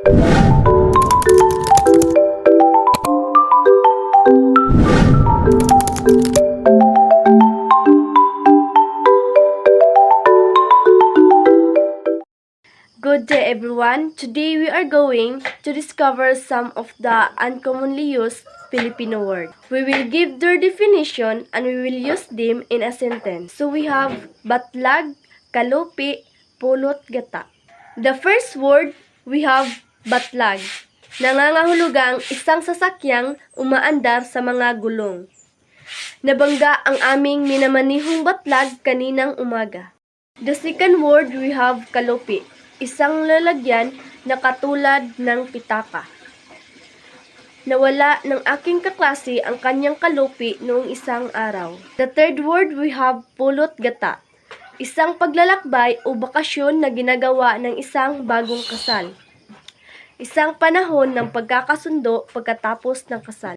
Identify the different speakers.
Speaker 1: Good day everyone! Today we are going to discover some of the uncommonly used Filipino words. We will give their definition and we will use them in a sentence. So we have batlag, kalupi, pulot, gata. The first word, we have batlag. Nangangahulugang isang sasakyang umaandar sa mga gulong. Nabangga ang aming minamanihong batlag kaninang umaga. The second word, we have kalupi. Isang lalagyan na katulad ng pitaka. Nawala ng aking kaklase ang kanyang kalupi noong isang araw. The third word, we have pulot gata. Isang paglalakbay o bakasyon na ginagawa ng isang bagong kasal. Isang panahon ng pagkakasundo pagkatapos ng kasal.